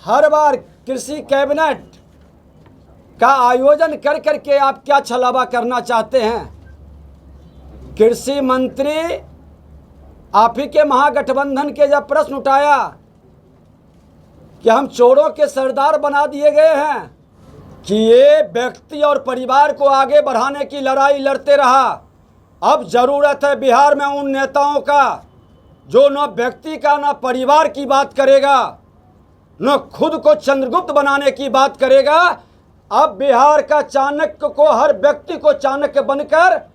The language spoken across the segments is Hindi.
हर बार कृषि कैबिनेट का आयोजन कर करके आप क्या छलावा करना चाहते हैं? कृषि मंत्री आप ही के महागठबंधन के जब प्रश्न उठाया कि हम चोरों के सरदार बना दिए गए हैं, कि ये व्यक्ति और परिवार को आगे बढ़ाने की लड़ाई लड़ते रहा। अब ज़रूरत है बिहार में उन नेताओं का जो न व्यक्ति का न परिवार की बात करेगा, न खुद को चंद्रगुप्त बनाने की बात करेगा। अब बिहार का चाणक्य को, हर व्यक्ति को चाणक्य बनकर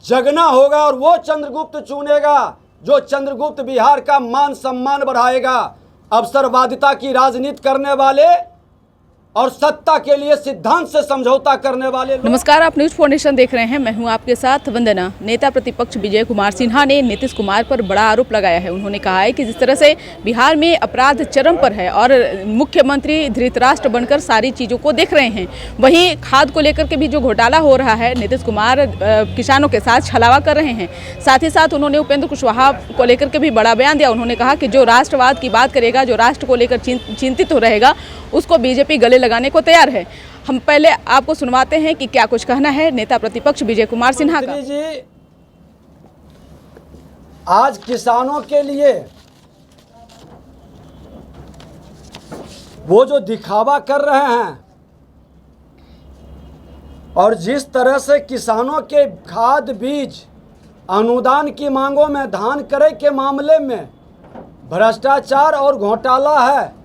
जगना होगा और वो चंद्रगुप्त चुनेगा जो चंद्रगुप्त बिहार का मान सम्मान बढ़ाएगा। अवसरवादिता की राजनीति करने वाले और सत्ता के लिए सिद्धांत से समझौता करने वाले नमस्कार, आप न्यूज़ फाउंडेशन देख रहे हैं। मैं हूं आपके साथ वंदना। नेता प्रतिपक्ष विजय कुमार सिन्हा ने नीतीश कुमार पर बड़ा आरोप लगाया है। उन्होंने कहा है कि जिस तरह से बिहार में अपराध चरम पर है और मुख्यमंत्री धृतराष्ट्र बनकर सारी चीज़ों को देख रहे हैं, वहीं खाद को लेकर के भी जो घोटाला हो रहा है, नीतीश कुमार किसानों के साथ छलावा कर रहे हैं। साथ ही साथ उन्होंने उपेंद्र कुशवाहा को लेकर के भी बड़ा बयान दिया। उन्होंने कहा कि जो राष्ट्रवाद की बात करेगा, जो राष्ट्र को लेकर चिंतित हो रहेगा, उसको बीजेपी गले लगाने को तैयार है। हम पहले आपको सुनवाते हैं कि क्या कुछ कहना है नेता प्रतिपक्ष विजय कुमार सिन्हा का। जी, आज किसानों के लिए वो जो दिखावा कर रहे हैं और जिस तरह से किसानों के खाद बीज अनुदान की मांगों में धान क्रय के मामले में भ्रष्टाचार और घोटाला है,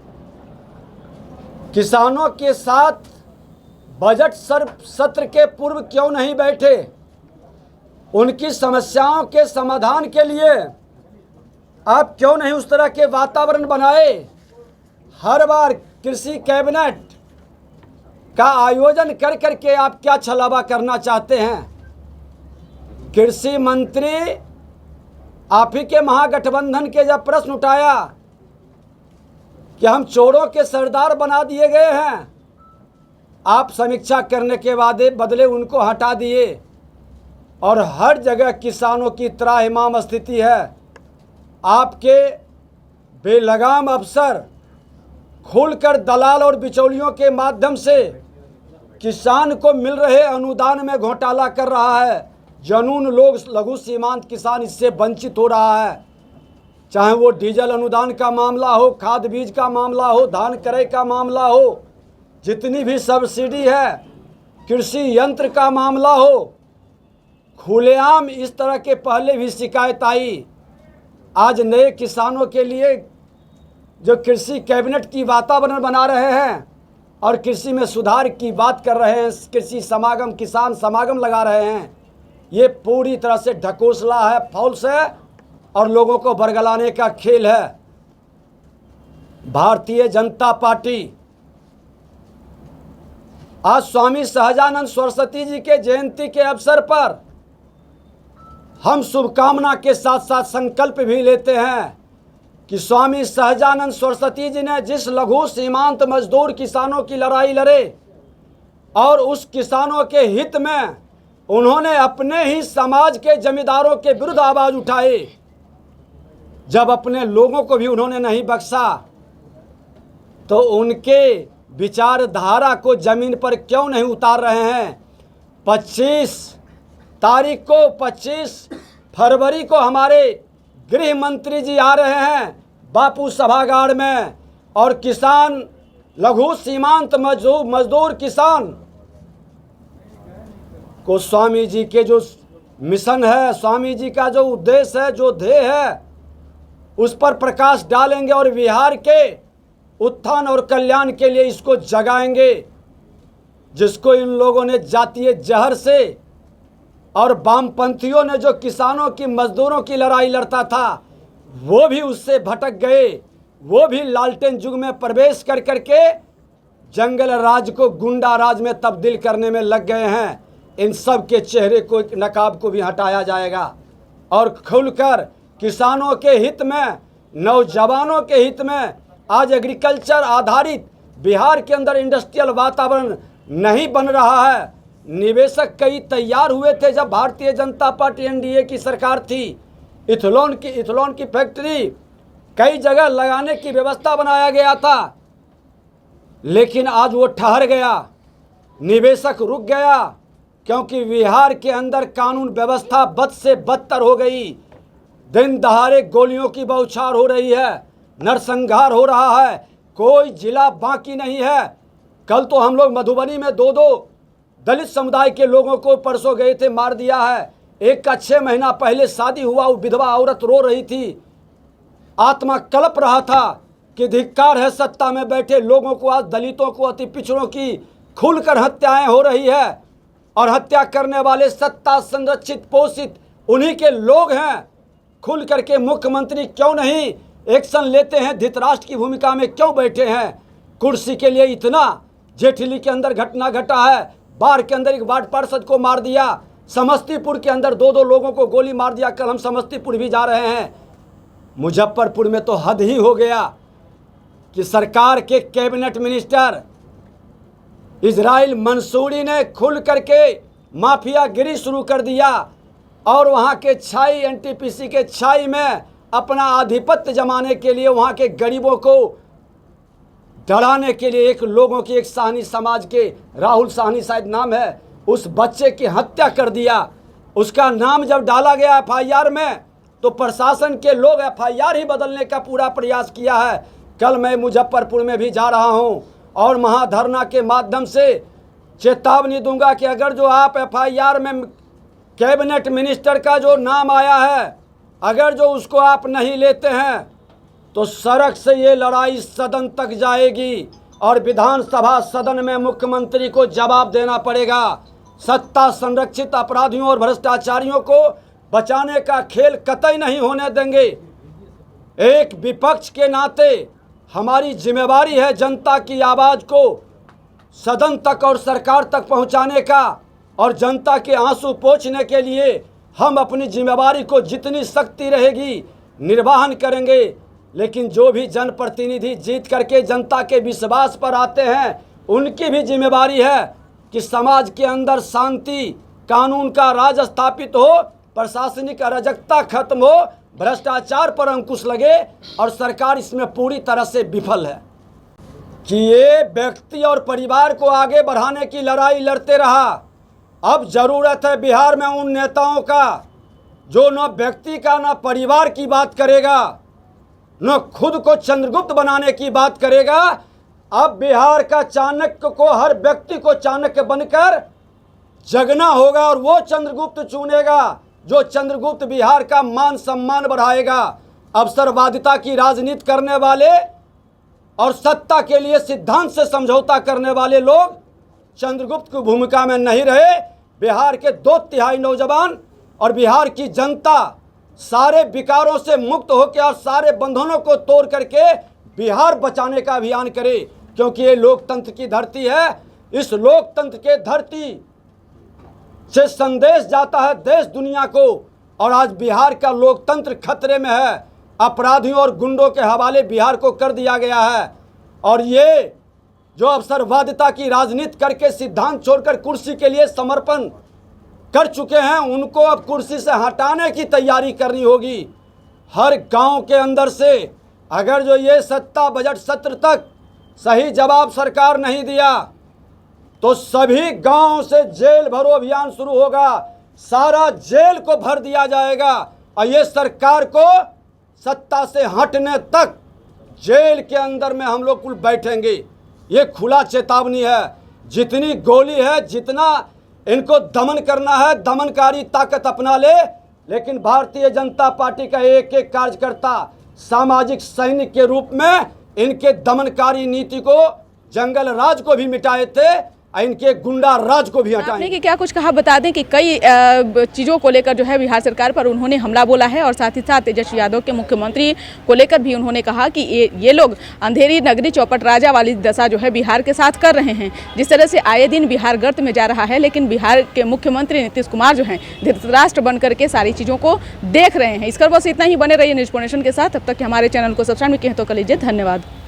किसानों के साथ बजट सत्र के पूर्व क्यों नहीं बैठे? उनकी समस्याओं के समाधान के लिए आप क्यों नहीं उस तरह के वातावरण बनाए? हर बार कृषि कैबिनेट का आयोजन कर करके आप क्या छलावा करना चाहते हैं? कृषि मंत्री आप ही के महागठबंधन के जब प्रश्न उठाया कि हम चोरों के सरदार बना दिए गए हैं, आप समीक्षा करने के बदले उनको हटा दिए और हर जगह किसानों की त्राहिमाम स्थिति है। आपके बेलगाम अफसर खुलकर दलाल और बिचौलियों के माध्यम से किसान को मिल रहे अनुदान में घोटाला कर रहा है। जनून लोग, लघु सीमांत किसान इससे वंचित हो रहा है। चाहे वो डीजल अनुदान का मामला हो, खाद बीज का मामला हो, धान क्रय का मामला हो, जितनी भी सब्सिडी है, कृषि यंत्र का मामला हो, खुलेआम इस तरह के पहले भी शिकायत आई। आज नए किसानों के लिए जो कृषि कैबिनेट की वातावरण बना रहे हैं और कृषि में सुधार की बात कर रहे हैं, कृषि समागम, किसान समागम लगा रहे हैं, ये पूरी तरह से ढकोसला है, फॉल्स है और लोगों को बरगलाने का खेल है। भारतीय जनता पार्टी आज स्वामी सहजानंद सरस्वती जी के जयंती के अवसर पर हम शुभकामना के साथ साथ संकल्प भी लेते हैं कि स्वामी सहजानंद सरस्वती जी ने जिस लघु सीमांत मजदूर किसानों की लड़ाई लड़े और उस किसानों के हित में उन्होंने अपने ही समाज के जमींदारों के विरुद्ध आवाज उठाई, जब अपने लोगों को भी उन्होंने नहीं बख्शा, तो उनके विचारधारा को जमीन पर क्यों नहीं उतार रहे हैं? 25 फरवरी को हमारे गृह मंत्री जी आ रहे हैं बापू सभागार में और किसान, लघु सीमांत मजदूर किसान को स्वामी जी के जो मिशन है, स्वामी जी का जो उद्देश्य है, जो ध्येय है, उस पर प्रकाश डालेंगे और बिहार के उत्थान और कल्याण के लिए इसको जगाएंगे, जिसको इन लोगों ने जातीय जहर से और वामपंथियों ने जो किसानों की, मजदूरों की लड़ाई लड़ता था, वो भी उससे भटक गए। वो भी लालटेन युग में प्रवेश कर करके जंगल राज को गुंडा राज में तब्दील करने में लग गए हैं। इन सब के चेहरे को, नकाब को भी हटाया जाएगा और खुलकर किसानों के हित में, नौजवानों के हित में, आज एग्रीकल्चर आधारित बिहार के अंदर इंडस्ट्रियल वातावरण नहीं बन रहा है। निवेशक कई तैयार हुए थे जब भारतीय जनता पार्टी एनडीए की सरकार थी। इथेनॉल की फैक्ट्री कई जगह लगाने की व्यवस्था बनाया गया था, लेकिन आज वो ठहर गया, निवेशक रुक गया, क्योंकि बिहार के अंदर कानून व्यवस्था बद से बदतर हो गई। दिन दहाड़े गोलियों की बौछार हो रही है, नरसंहार हो रहा है, कोई जिला बाकी नहीं है। कल तो हम लोग मधुबनी में दो दलित समुदाय के लोगों को परसों गए थे, मार दिया है। एक का 6 महीना पहले शादी हुआ, वो विधवा औरत रो रही थी, आत्मा कलप रहा था कि धिक्कार है सत्ता में बैठे लोगों को। आज दलितों को, अति पिछड़ों की खुलकर हत्याएं हो रही है, और हत्या करने वाले सत्ता संरक्षित पोषित उन्हीं के लोग हैं। खुल करके मुख्यमंत्री क्यों नहीं एक्शन लेते हैं? धृतराष्ट्र की भूमिका में क्यों बैठे हैं? कुर्सी के लिए इतना जेठली के अंदर घटना घटा है, बाढ़ के अंदर एक वार्ड पार्षद को मार दिया, समस्तीपुर के अंदर 2 लोगों को गोली मार दिया। कल हम समस्तीपुर भी जा रहे हैं। मुजफ्फरपुर में तो हद ही हो गया कि सरकार के कैबिनेट मिनिस्टर इजराइल मंसूरी ने खुल करके माफियागिरी शुरू कर दिया, और वहाँ के छाई एनटीपीसी के छाई में अपना आधिपत्य जमाने के लिए, वहाँ के गरीबों को डराने के लिए एक लोगों की, एक साहनी समाज के, राहुल साहनी शायद नाम है, उस बच्चे की हत्या कर दिया। उसका नाम जब डाला गया एफआईआर में, तो प्रशासन के लोग एफआईआर ही बदलने का पूरा प्रयास किया है। कल मैं मुजफ्फरपुर में भी जा रहा हूं, और महाधरना के माध्यम से चेतावनी दूंगा कि अगर जो आप एफआईआर में कैबिनेट मिनिस्टर का जो नाम आया है, अगर जो उसको आप नहीं लेते हैं, तो सड़क से ये लड़ाई सदन तक जाएगी, और विधानसभा सदन में मुख्यमंत्री को जवाब देना पड़ेगा। सत्ता संरक्षित अपराधियों और भ्रष्टाचारियों को बचाने का खेल कतई नहीं होने देंगे। एक विपक्ष के नाते हमारी जिम्मेवारी है जनता की आवाज़ को सदन तक और सरकार तक पहुंचाने का, और जनता के आंसू पोंछने के लिए हम अपनी जिम्मेवारी को जितनी शक्ति रहेगी निर्वहन करेंगे। लेकिन जो भी जनप्रतिनिधि जीत करके जनता के विश्वास पर आते हैं, उनकी भी जिम्मेवारी है कि समाज के अंदर शांति, कानून का राज स्थापित हो, प्रशासनिक अराजकता खत्म हो, भ्रष्टाचार पर अंकुश लगे, और सरकार इसमें पूरी तरह से विफल है कि ये व्यक्ति और परिवार को आगे बढ़ाने की लड़ाई लड़ते रहा। अब जरूरत है बिहार में उन नेताओं का जो न व्यक्ति का न परिवार की बात करेगा, न खुद को चंद्रगुप्त बनाने की बात करेगा। अब बिहार का चाणक्य को, हर व्यक्ति को चाणक्य बनकर जगना होगा, और वो चंद्रगुप्त चुनेगा जो चंद्रगुप्त बिहार का मान सम्मान बढ़ाएगा। अवसरवादिता की राजनीति करने वाले और सत्ता के लिए सिद्धांत से समझौता करने वाले लोग चंद्रगुप्त की भूमिका में नहीं रहे। बिहार के 2/3 नौजवान और बिहार की जनता सारे विकारों से मुक्त होकर और सारे बंधनों को तोड़ करके बिहार बचाने का अभियान करे, क्योंकि ये लोकतंत्र की धरती है। इस लोकतंत्र के धरती से संदेश जाता है देश दुनिया को, और आज बिहार का लोकतंत्र खतरे में है। अपराधियों और गुंडों के हवाले बिहार को कर दिया गया है, और ये जो अवसरवादिता की राजनीति करके सिद्धांत छोड़कर कुर्सी के लिए समर्पण कर चुके हैं, उनको अब कुर्सी से हटाने की तैयारी करनी होगी। हर गांव के अंदर से अगर जो ये सत्ता बजट सत्र तक सही जवाब सरकार नहीं दिया, तो सभी गांव से जेल भरो अभियान शुरू होगा। सारा जेल को भर दिया जाएगा, और ये सरकार को सत्ता से हटने तक जेल के अंदर में हम लोग कुल बैठेंगे। ये खुला चेतावनी है। जितनी गोली है, जितना इनको दमन करना है, दमनकारी ताकत अपना ले, लेकिन भारतीय जनता पार्टी का एक एक कार्यकर्ता सामाजिक सैनिक के रूप में इनके दमनकारी नीति को, जंगल राज को भी मिटाए थे, इनके गुंडा राज को भी हटाएंगे। आपने कि क्या कुछ कहा, बता दें कि कई चीज़ों को लेकर जो है बिहार सरकार पर उन्होंने हमला बोला है, और साथ ही साथ तेजस्वी यादव के मुख्यमंत्री को लेकर भी उन्होंने कहा कि ये लोग अंधेरी नगरी चौपट राजा वाली दशा जो है बिहार के साथ कर रहे हैं। जिस तरह से आए दिन बिहार गर्त में जा रहा है, लेकिन बिहार के मुख्यमंत्री नीतीश कुमार जो हैं धृतराष्ट्र बन करके सारी चीज़ों को देख रहे हैं। इस कर बस इतना ही, बने रहिए न्यूज़ नेशन के साथ। तब तक हमारे चैनल को सब्सक्राइब किए तो कर लीजिए। धन्यवाद।